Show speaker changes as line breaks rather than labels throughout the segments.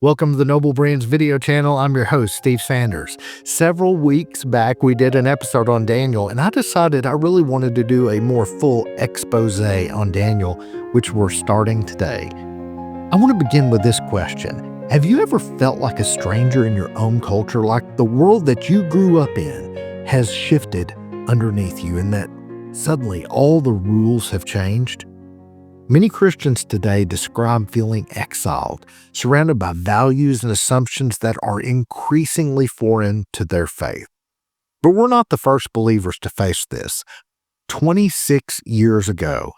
Welcome to the Noble Bereans video channel. I'm your host, Steve Sanders. Several weeks back, we did an episode on Daniel, and I decided I really wanted to do a more full expose on Daniel, which we're starting today. I want to begin with this question. Have you ever felt like a stranger in your own culture, like the world that you grew up in has shifted underneath you and that suddenly all the rules have changed? Many Christians today describe feeling exiled, surrounded by values and assumptions that are increasingly foreign to their faith. But we're not the first believers to face this. 26 years ago,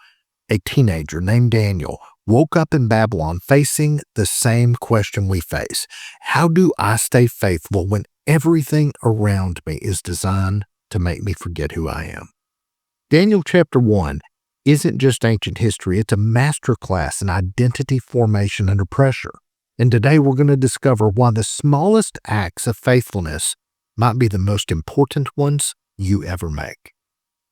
a teenager named Daniel woke up in Babylon facing the same question we face. How do I stay faithful when everything around me is designed to make me forget who I am? Daniel chapter 1 isn't just ancient history, it's a masterclass in identity formation under pressure. And today we're going to discover why the smallest acts of faithfulness might be the most important ones you ever make.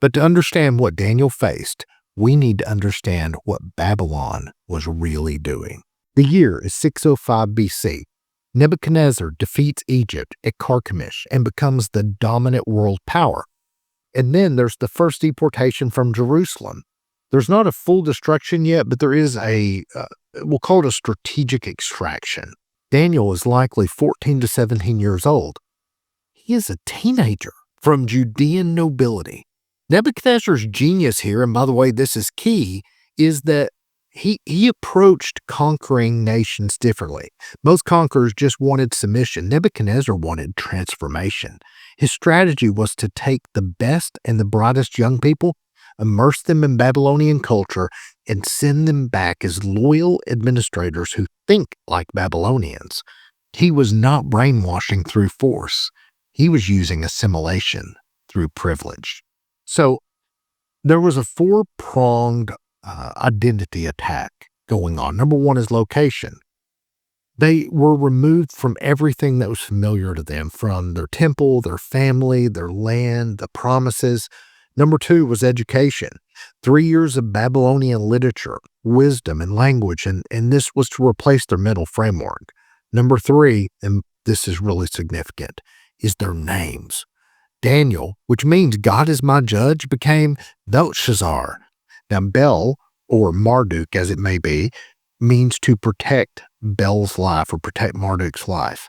But to understand what Daniel faced, we need to understand what Babylon was really doing. The year is 605 BC. Nebuchadnezzar defeats Egypt at Carchemish and becomes the dominant world power. And then there's the first deportation from Jerusalem. There's not a full destruction yet, but there is we'll call it a strategic extraction. Daniel is likely 14 to 17 years old. He is a teenager from Judean nobility. Nebuchadnezzar's genius here, and by the way, this is key, is that he approached conquering nations differently. Most conquerors just wanted submission. Nebuchadnezzar wanted transformation. His strategy was to take the best and the brightest young people, immerse them in Babylonian culture, and send them back as loyal administrators who think like Babylonians. He was not brainwashing through force. He was using assimilation through privilege. So there was a four-pronged identity attack going on. Number one is location. They were removed from everything that was familiar to them, from their temple, their family, their land, the promises. Number two was education. 3 years of Babylonian literature, wisdom, and language, and this was to replace their mental framework. Number three, and this is really significant, is their names. Daniel, which means God is my judge, became Belshazzar. Now, Bel, or Marduk as it may be, means to protect Bel's life or protect Marduk's life.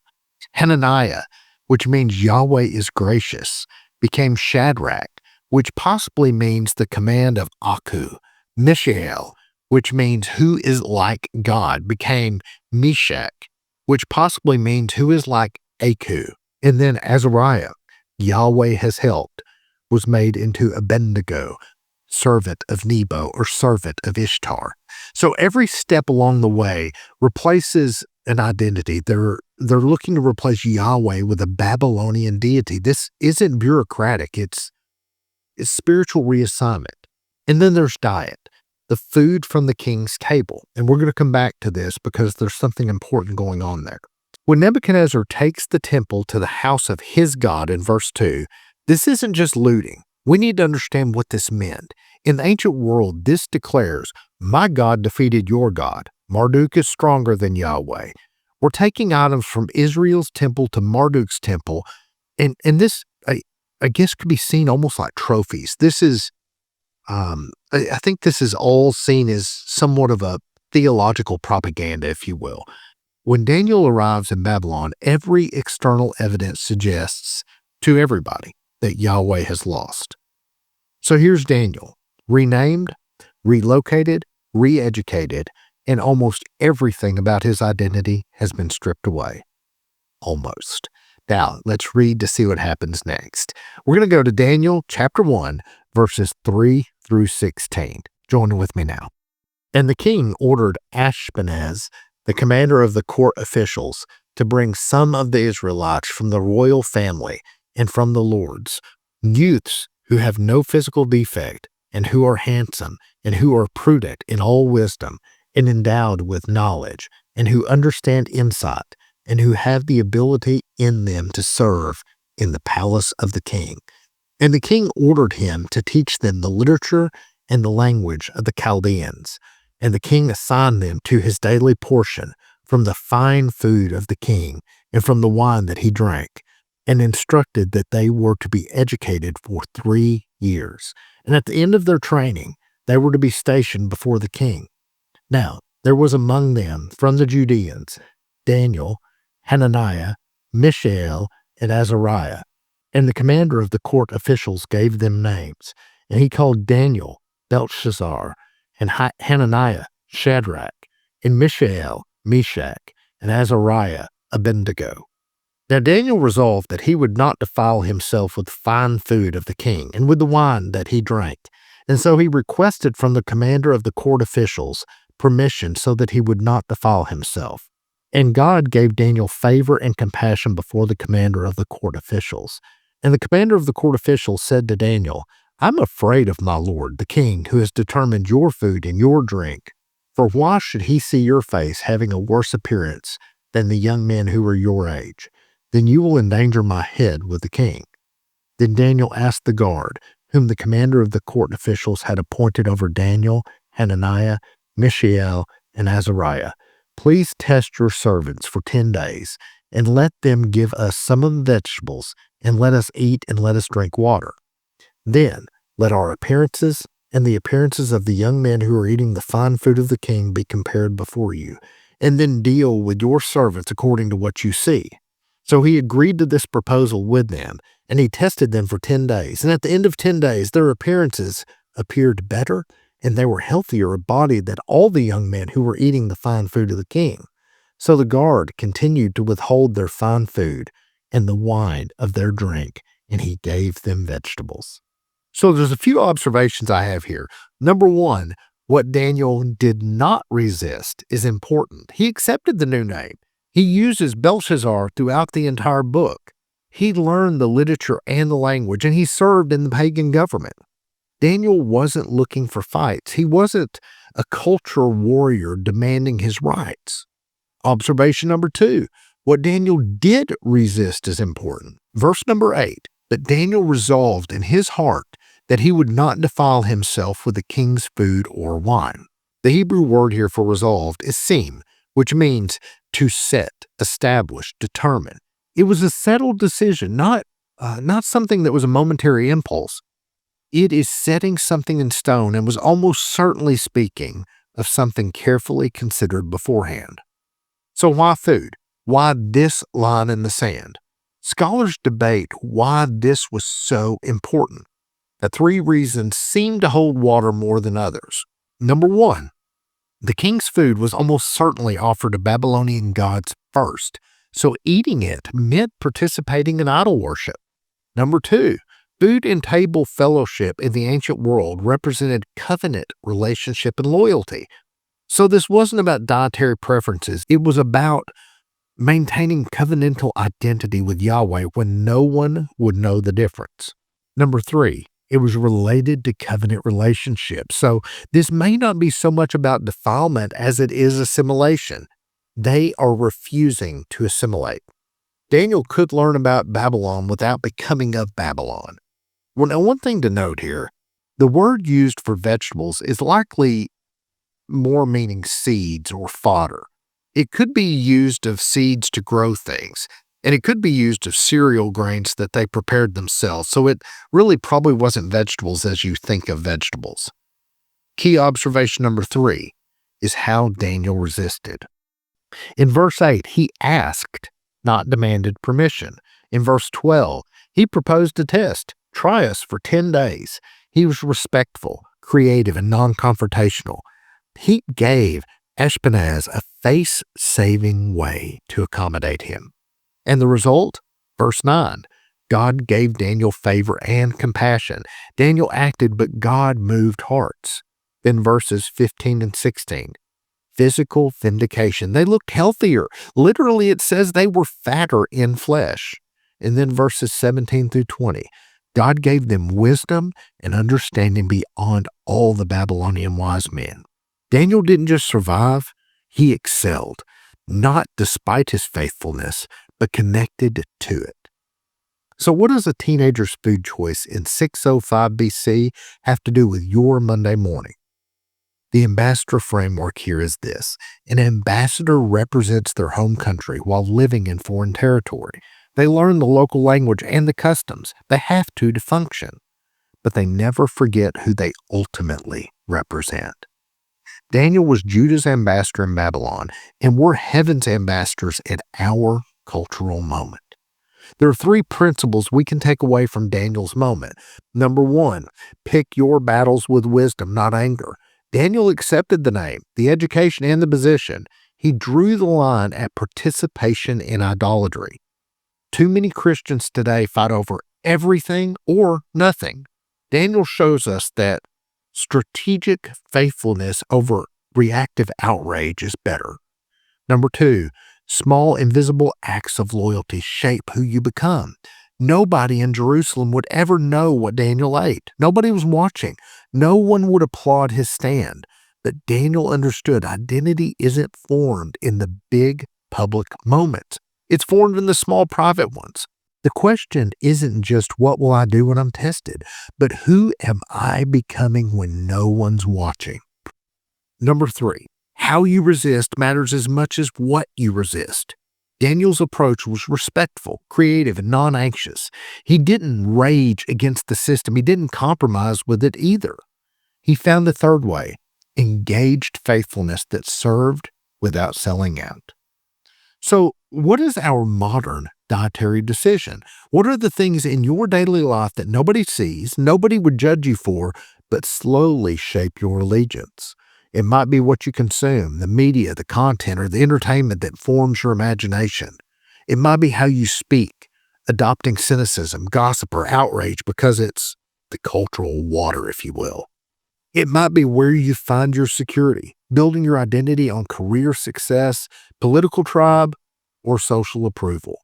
Hananiah, which means Yahweh is gracious, became Shadrach, which possibly means the command of Aku. Mishael, which means who is like God, became Meshach, which possibly means who is like Aku. And then Azariah, Yahweh has helped, was made into Abednego, servant of Nebo or servant of Ishtar. So every step along the way replaces an identity. They're looking to replace Yahweh with a Babylonian deity. This isn't bureaucratic. It's spiritual reassignment. And then there's diet, the food from the king's table. And we're going to come back to this because there's something important going on there. When Nebuchadnezzar takes the temple to the house of his God in verse 2, this isn't just looting. We need to understand what this meant. In the ancient world, this declares, my God defeated your God. Marduk is stronger than Yahweh. We're taking items from Israel's temple to Marduk's temple, and this, I guess, could be seen almost like trophies. This is, I think this is all seen as somewhat of a theological propaganda, if you will. When Daniel arrives in Babylon, every external evidence suggests to everybody that Yahweh has lost. So here's Daniel, renamed, relocated, re-educated, and almost everything about his identity has been stripped away. Almost. Now, let's read to see what happens next. We're going to go to Daniel chapter 1, verses 3 through 16. Join with me now. And the king ordered Ashpenaz, the commander of the court officials, to bring some of the Israelites from the royal family and from the lords, youths who have no physical defect and who are handsome and who are prudent in all wisdom and endowed with knowledge and who understand insight, and who have the ability in them to serve in the palace of the king. And the king ordered him to teach them the literature and the language of the Chaldeans. And the king assigned them to his daily portion from the fine food of the king and from the wine that he drank, and instructed that they were to be educated for 3 years. And at the end of their training, they were to be stationed before the king. Now, there was among them from the Judeans Daniel, Hananiah, Mishael, and Azariah. And the commander of the court officials gave them names. And he called Daniel Belshazzar, and Hananiah Shadrach, and Mishael Meshach, and Azariah Abednego. Now Daniel resolved that he would not defile himself with fine food of the king and with the wine that he drank. And so he requested from the commander of the court officials permission so that he would not defile himself. And God gave Daniel favor and compassion before the commander of the court officials. And the commander of the court officials said to Daniel, I'm afraid of my lord, the king, who has determined your food and your drink. For why should he see your face having a worse appearance than the young men who are your age? Then you will endanger my head with the king. Then Daniel asked the guard, whom the commander of the court officials had appointed over Daniel, Hananiah, Mishael, and Azariah, please test your servants for 10 days, and let them give us some of the vegetables, and let us eat and let us drink water. Then let our appearances and the appearances of the young men who are eating the fine food of the king be compared before you, and then deal with your servants according to what you see. So he agreed to this proposal with them, and he tested them for 10 days. And at the end of 10 days, their appearances appeared better, and they were healthier of body than all the young men who were eating the fine food of the king. So the guard continued to withhold their fine food and the wine of their drink, and he gave them vegetables. So there's a few observations I have here. Number one, what Daniel did not resist is important. He accepted the new name. He uses Belshazzar throughout the entire book. He learned the literature and the language, and he served in the pagan government. Daniel wasn't looking for fights. He wasn't a cultural warrior demanding his rights. Observation number two, what Daniel did resist is important. Verse number 8, that Daniel resolved in his heart that he would not defile himself with the king's food or wine. The Hebrew word here for resolved is sim, which means to set, establish, determine. It was a settled decision, not something that was a momentary impulse. It is setting something in stone and was almost certainly speaking of something carefully considered beforehand. So why food? Why this line in the sand? Scholars debate why this was so important. The 3 reasons seem to hold water more than others. Number 1, the king's food was almost certainly offered to Babylonian gods first, so eating it meant participating in idol worship. Number 2, food and table fellowship in the ancient world represented covenant relationship and loyalty. So this wasn't about dietary preferences. It was about maintaining covenantal identity with Yahweh when no one would know the difference. Number 3, it was related to covenant relationships. So this may not be so much about defilement as it is assimilation. They are refusing to assimilate. Daniel could learn about Babylon without becoming of Babylon. Well, now one thing to note here, the word used for vegetables is likely more meaning seeds or fodder. It could be used of seeds to grow things, and it could be used of cereal grains that they prepared themselves, so it really probably wasn't vegetables as you think of vegetables. Key observation number 3 is how Daniel resisted. In verse 8, he asked, not demanded permission. In verse 12, he proposed a test. Try us for 10 days. He was respectful, creative, and non-confrontational. He gave Ashpenaz a face-saving way to accommodate him. And the result? Verse 9, God gave Daniel favor and compassion. Daniel acted, but God moved hearts. Then verses 15 and 16, physical vindication. They looked healthier. Literally, it says they were fatter in flesh. And then verses 17 through 20, God gave them wisdom and understanding beyond all the Babylonian wise men. Daniel didn't just survive, he excelled, not despite his faithfulness, but connected to it. So what does a teenager's food choice in 605 BC have to do with your Monday morning? The ambassador framework here is this. An ambassador represents their home country while living in foreign territory. They learn the local language and the customs. They have to function, but they never forget who they ultimately represent. Daniel was Judah's ambassador in Babylon, and we're heaven's ambassadors at our cultural moment. There are 3 principles we can take away from Daniel's moment. Number 1, pick your battles with wisdom, not anger. Daniel accepted the name, the education, and the position. He drew the line at participation in idolatry. Too many Christians today fight over everything or nothing. Daniel shows us that strategic faithfulness over reactive outrage is better. Number 2, small invisible acts of loyalty shape who you become. Nobody in Jerusalem would ever know what Daniel ate. Nobody was watching. No one would applaud his stand. But Daniel understood identity isn't formed in the big public moments. It's formed in the small private ones. The question isn't just what will I do when I'm tested, but who am I becoming when no one's watching? Number 3, how you resist matters as much as what you resist. Daniel's approach was respectful, creative, and non-anxious. He didn't rage against the system. He didn't compromise with it either. He found the third way, engaged faithfulness that served without selling out. So, what is our modern dietary decision? What are the things in your daily life that nobody sees, nobody would judge you for, but slowly shape your allegiance? It might be what you consume, the media, the content, or the entertainment that forms your imagination. It might be how you speak, adopting cynicism, gossip, or outrage because it's the cultural water, if you will. It might be where you find your security, building your identity on career success, political tribe, or social approval.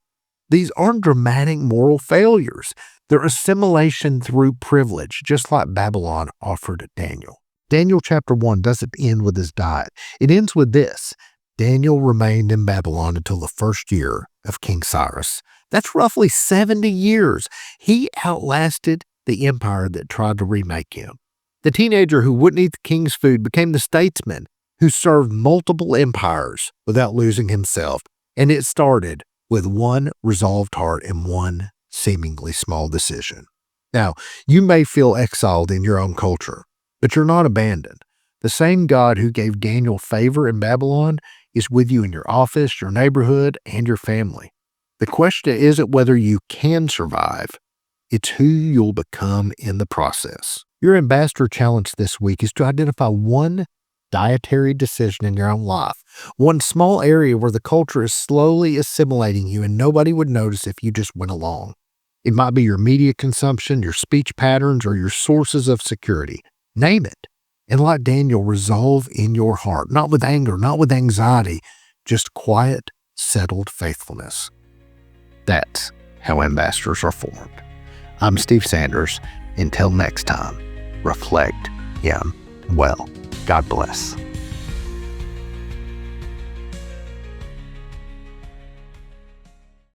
These aren't dramatic moral failures. They're assimilation through privilege, just like Babylon offered Daniel. Daniel chapter 1 doesn't end with his diet. It ends with this. Daniel remained in Babylon until the first year of King Cyrus. That's roughly 70 years. He outlasted the empire that tried to remake him. The teenager who wouldn't eat the king's food became the statesman who served multiple empires without losing himself. And it started with one resolved heart and one seemingly small decision. Now, you may feel exiled in your own culture, but you're not abandoned. The same God who gave Daniel favor in Babylon is with you in your office, your neighborhood, and your family. The question isn't whether you can survive, it's who you'll become in the process. Your ambassador challenge this week is to identify one dietary decision in your own life, one small area where the culture is slowly assimilating you and nobody would notice if you just went along. It might be your media consumption, your speech patterns, or your sources of security. Name it. And like Daniel, resolve in your heart, not with anger, not with anxiety, just quiet, settled faithfulness. That's how ambassadors are formed. I'm Steve Sanders. Until next time, reflect, well. God bless.